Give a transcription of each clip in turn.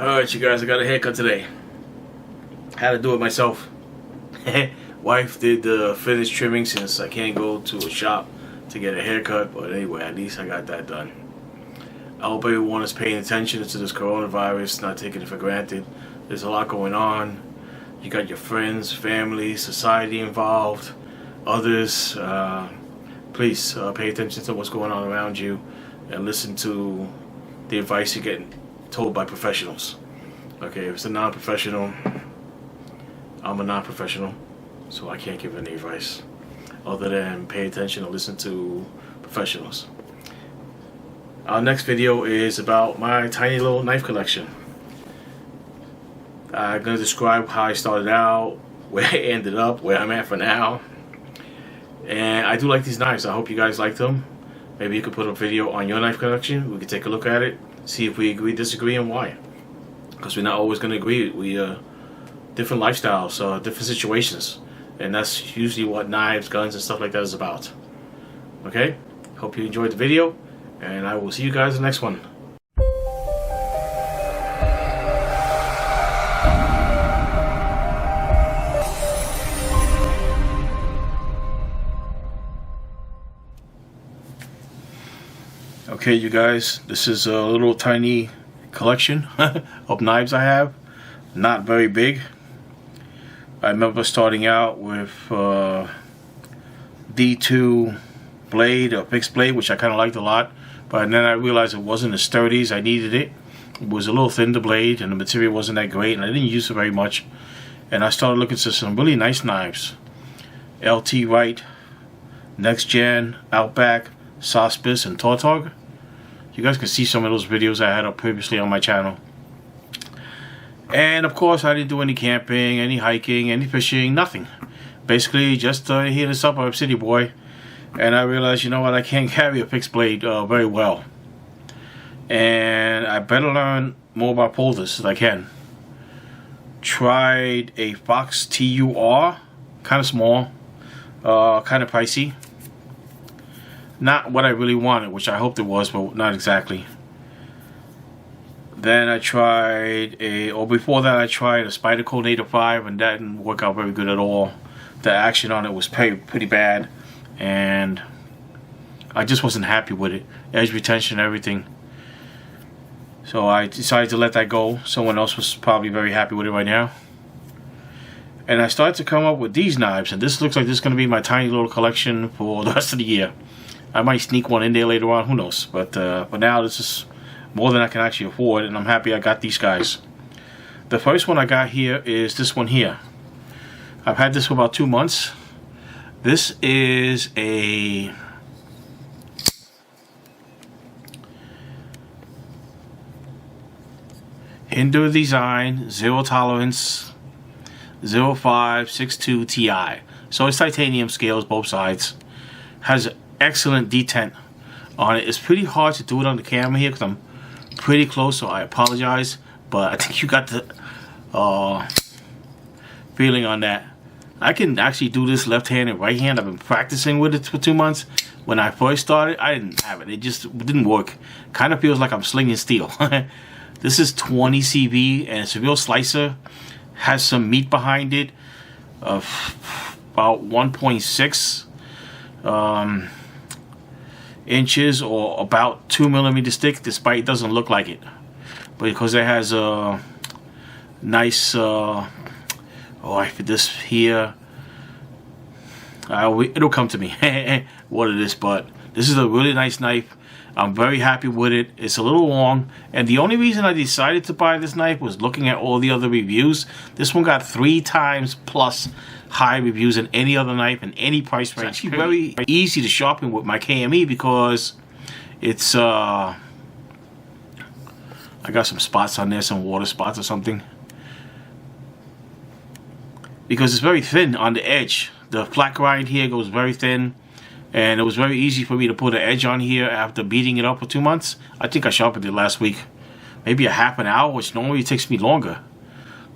Alright, you guys, I got a haircut today. Had to do it myself. Wife did the finish trimming since I can't go to a shop to get a haircut, but anyway, at least I got that done. I hope everyone is paying attention to this coronavirus, not taking it for granted. There's a lot going on. You got your friends, family, society involved, others. Please pay attention to what's going on around you and listen to the advice you're getting told by professionals. Okay, if it's a non-professional, I'm a non-professional, so I can't give any advice other than pay attention and listen to professionals. Our next video is about my tiny little knife collection. I'm going to describe how I started out, where I ended up, where I'm at for now. And I do like these knives. I hope you guys like them. Maybe you could put a video on your knife collection. We could take a look at it, see if we agree, disagree, and why. Because we're not always going to agree. We different lifestyles, different situations, and that's usually what knives, guns, and stuff like that is about. Okay? Hope you enjoyed the video, and I will see you guys in the next one. Okay, you guys, this is a little tiny collection of knives I have. Not very big. I remember starting out with D2 blade, a fixed blade, which I kind of liked a lot. But then I realized it wasn't as sturdy as I needed it. It was a little thin, the blade, and the material wasn't that great, and I didn't use it very much. And I started looking for some really nice knives. LT Wright, Next Gen, Outback, Sospis, and Tautog. You guys can see some of those videos I had up previously on my channel. And of course, I didn't do any camping, any hiking, any fishing, nothing. Basically, just here in suburb city boy. And I realized, you know what, I can't carry a fixed blade very well. And I better learn more about polders as I can. Tried a Fox TUR, kind of small, kind of pricey. Not what I really wanted, which I hoped it was, but not exactly. Then I tried before that I tried a Spyderco Native 5, and that didn't work out very good at all. The action on it was pretty bad, and I just wasn't happy with it. Edge retention, everything. So I decided to let that go. Someone else was probably very happy with it right now. And I started to come up with these knives, and this looks like this is going to be my tiny little collection for the rest of the year. I might sneak one in there later on, who knows. But for now, this is more than I can actually afford, and I'm happy I got these guys. The first one I got here is this one here. I've had this for about 2 months. This is a Hinder Design Zero Tolerance 0562 Ti. So it's titanium scales, both sides. Has excellent detent on it. It's pretty hard to do it on the camera here because I'm pretty close, so I apologize, but I think you got the feeling on that. I can actually do this left hand and right hand. I've been practicing with it for 2 months. When I first started, I didn't have it. It just didn't work. Kind of feels like I'm slinging steel. This is 20 CV, and it's a real slicer. Has some meat behind it of about 1.6 inches, or about 2 millimeters thick, despite it doesn't look like it. But because it has a nice this here, it'll come to me what it is. But this is a really nice knife. I'm very happy with it. It's a little long, and the only reason I decided to buy this knife was looking at all the other reviews. This one got 3 times plus high reviews than any other knife in any price range. It's actually very easy to sharpen with my KME because it's I got some spots on there, some water spots or something, because it's very thin on the edge. The flat grind here goes very thin, and it was very easy for me to put an edge on here after beating it up for 2 months. I think I sharpened it last week, maybe a half an hour, which normally takes me longer,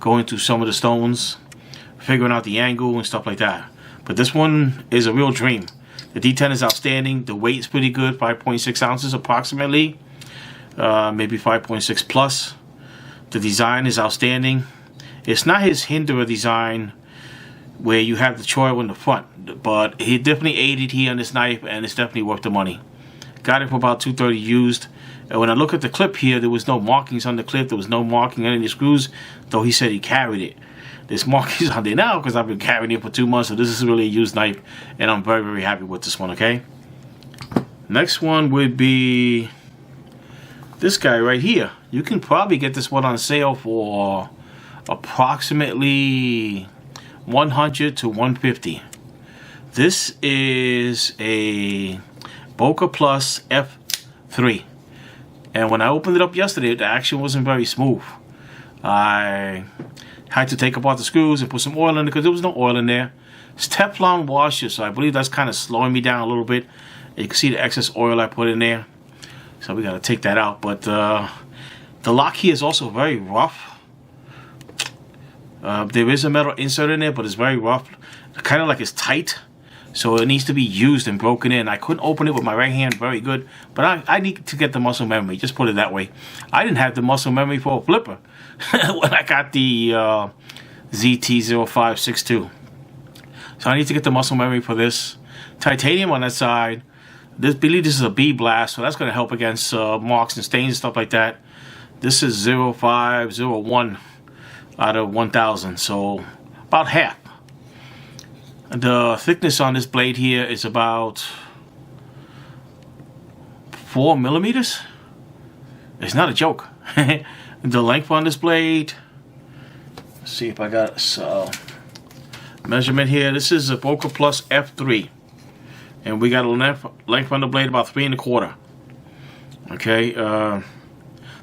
going through some of the stones, figuring out the angle and stuff like that. But this one is a real dream. The detent is outstanding. The weight is pretty good, 5.6 ounces approximately, maybe 5.6 plus. The design is outstanding. It's not his Hinderer design where you have the choil in the front, but he definitely aided here on this knife, and it's definitely worth the money. Got it for about $230 used. And when I look at the clip here, there was no markings on the clip. There was no marking on any of the screws, though he said he carried it. There's markings on there now because I've been carrying it for 2 months, so this is really a used knife, and I'm very, very happy with this one, okay? Next one would be this guy right here. You can probably get this one on sale for approximately $100 to $150. This is a Boker Plus F3. And when I opened it up yesterday, the action wasn't very smooth. I had to take apart the screws and put some oil in it because there was no oil in there. It's Teflon washer, so I believe that's kind of slowing me down a little bit. You can see the excess oil I put in there. So we got to take that out. But the lock here is also very rough. There is a metal insert in there, but it's very rough. Kind of like it's tight. So it needs to be used and broken in. I couldn't open it with my right hand very good, but I need to get the muscle memory. Just put it that way. I didn't have the muscle memory for a flipper when I got the ZT-0562. So I need to get the muscle memory for this. Titanium on that side. I believe this is a B blast, so that's going to help against marks and stains and stuff like that. This is 0501 out of 1000, so about half. The thickness on this blade here is about 4 millimeters. It's not a joke. The length on this blade, let's see if I got measurement here. This is a Boker Plus F3, and we got a length on the blade about 3 1/4. Okay,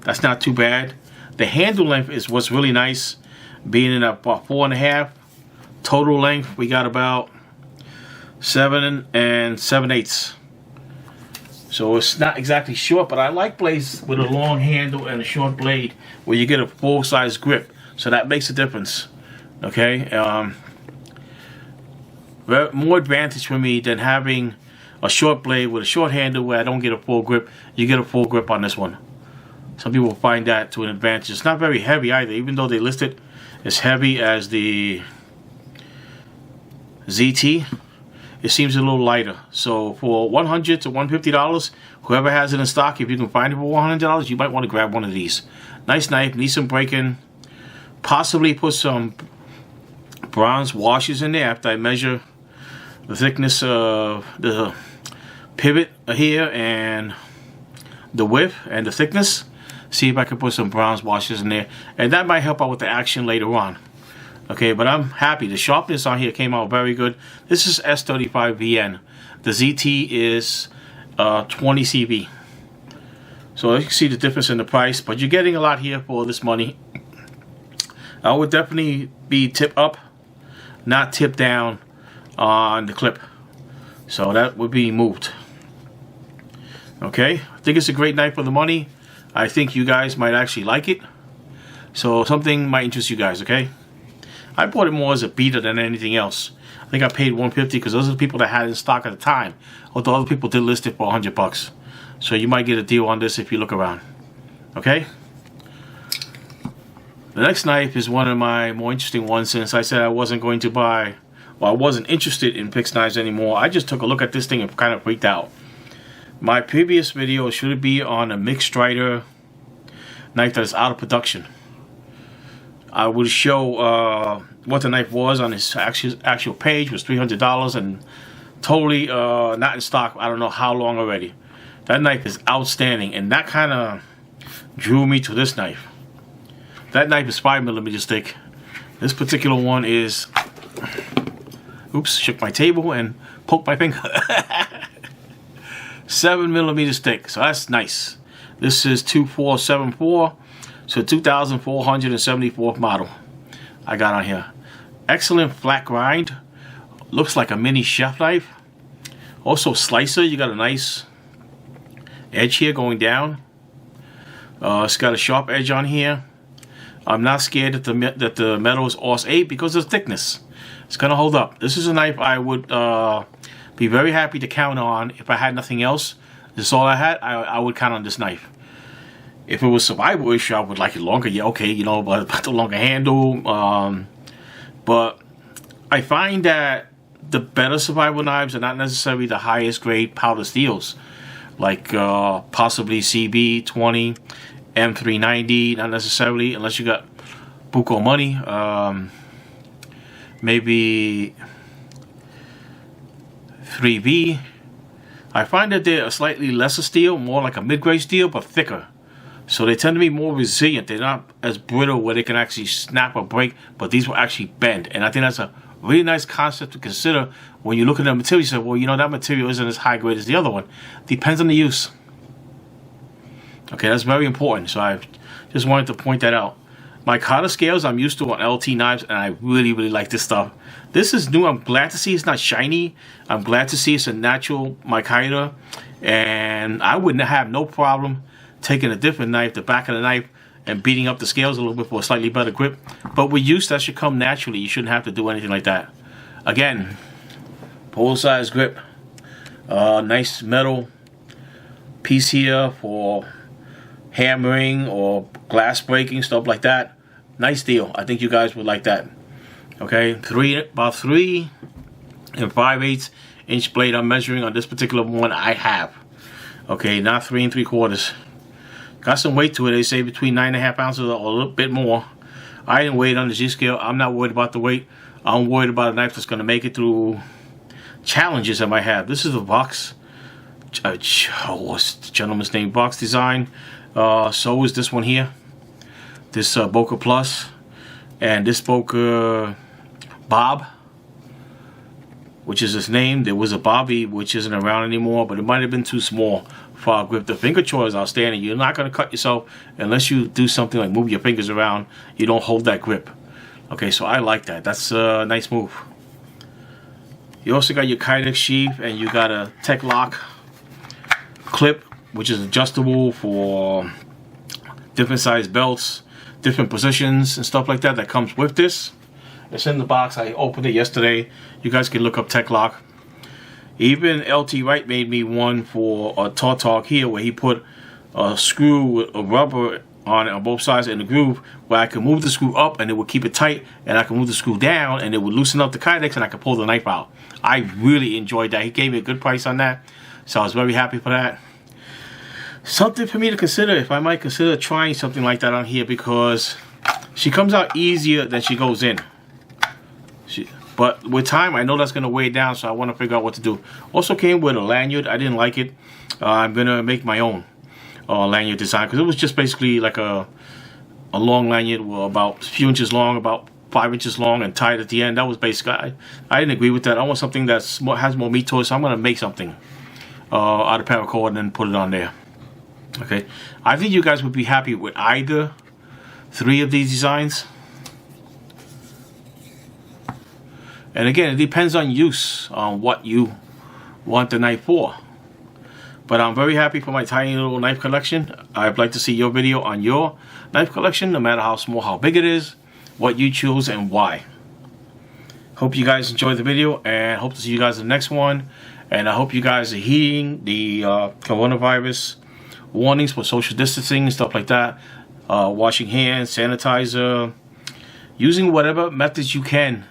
that's not too bad. The handle length is what's really nice, being in about 4 1/2. Total length, we got about 7 7/8. So it's not exactly short, but I like blades with a long handle and a short blade where you get a full-size grip. So that makes a difference. Okay, more advantage for me than having a short blade with a short handle where I don't get a full grip. You get a full grip on this one. Some people find that to an advantage. It's not very heavy either, even though they list it as heavy as the ZT. It seems a little lighter. So for $100 to $150, whoever has it in stock, if you can find it for $100, you might want to grab one of these. Nice knife, needs some breaking. Possibly put some bronze washers in there after I measure the thickness of the pivot here and the width and the thickness. See if I can put some bronze washers in there, and that might help out with the action later on. Okay, but I'm happy. The sharpness on here came out very good. This is S35VN. The ZT is 20 CV. So you can see the difference in the price, but you're getting a lot here for this money. I would definitely be tip up, not tip down on the clip. So that would be moved. Okay, I think it's a great knife for the money. I think you guys might actually like it. So something might interest you guys, okay? I bought it more as a beater than anything else. I think I paid $150 because those are the people that had it in stock at the time. Although other people did list it for $100. So you might get a deal on this if you look around. Okay? The next knife is one of my more interesting ones, since I said I wasn't going to buy, well, I wasn't interested in fixed knives anymore. I just took a look at this thing and kind of freaked out. My previous video should be on a mixed strider knife that is out of production. I would show what the knife was on its actual page. Was $300 and totally not in stock. I don't know how long already. That knife is outstanding, and that kind of drew me to this knife. That knife is 5mm thick. This particular one is, oops, shook my table and poked my finger. 7mm thick, so that's nice. This is 2474. So 2474th model I got on here. Excellent flat grind. Looks like a mini chef knife. Also slicer. You got a nice edge here going down. It's got a sharp edge on here. I'm not scared that the metal is AUS 8 because of the thickness. It's gonna hold up. This is a knife I would be very happy to count on if I had nothing else. This is all I had. I would count on this knife. If it was survival issue, I would like it longer. Yeah, okay, you know, but the longer handle. But I find that the better survival knives are not necessarily the highest grade powder steels, like possibly CB20, M390. Not necessarily, unless you got Boker money. Maybe 3B. I find that they're a slightly lesser steel, more like a mid-grade steel, but thicker. So they tend to be more resilient. They're not as brittle where they can actually snap or break, but these will actually bend. And I think that's a really nice concept to consider when you look at the material. You say, well, you know, that material isn't as high grade as the other one. Depends on the use. Okay, that's very important. So I just wanted to point that out. My cutter scales I'm used to on LT knives, and I really, really like this stuff. This is new. I'm glad to see it's not shiny. I'm glad to see it's a natural mica, and I wouldn't have no problem taking a different knife, the back of the knife, and beating up the scales a little bit for a slightly better grip. But with use, that should come naturally. You shouldn't have to do anything like that. Again, pole-size grip. Nice metal piece here for hammering or glass breaking, stuff like that. Nice deal. I think you guys would like that. Okay, about 3 5/8 inch blade I'm measuring on this particular one I have. Okay, not 3 3/4. Got some weight to it. They say between 9.5 ounces or a little bit more. I didn't weigh it on the G scale. I'm not worried about the weight. I'm worried about a knife that's going to make it through challenges I might have. This is a box. What's the gentleman's name? Box design. So is this one here. This Boker Plus. And this Boker Bob, which is his name. There was a Bobby, which isn't around anymore, but it might have been too small for our grip. The finger choil is outstanding. You're not going to cut yourself unless you do something like move your fingers around. You don't hold that grip. Okay, so I like that. That's a nice move. You also got your Kydex sheath, and you got a Tech Lock clip, which is adjustable for different size belts, different positions and stuff like that. That comes with this. It's in the box. I opened it yesterday. You guys can look up Tech Lock. Even LT Wright made me one for a Tautog here, where he put a screw with a rubber on it on both sides in the groove, where I can move the screw up and it would keep it tight, and I can move the screw down and it would loosen up the Kydex, and I could pull the knife out. I really enjoyed that. He gave me a good price on that, so I was very happy for that. Something for me to consider, if I might consider trying something like that on here, because she comes out easier than she goes in. But with time, I know that's going to weigh down, so I want to figure out what to do. Also came with a lanyard. I didn't like it. I'm going to make my own lanyard design, because it was just basically like a long lanyard, about a few inches long, about 5 inches long, and tied at the end. That was basically, I didn't agree with that. I want something that has more meat to it, so I'm going to make something out of paracord and then put it on there. Okay, I think you guys would be happy with either 3 of these designs. And again, it depends on use, on what you want the knife for. But I'm very happy for my tiny little knife collection. I'd like to see your video on your knife collection, no matter how small, how big it is, what you choose, and why. Hope you guys enjoyed the video, and hope to see you guys in the next one. And I hope you guys are heeding the coronavirus warnings for social distancing and stuff like that. Washing hands, sanitizer, using whatever methods you can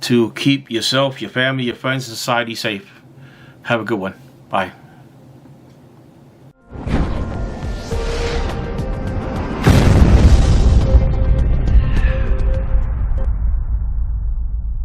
to keep yourself, your family, your friends, and society safe. Have a good one. Bye.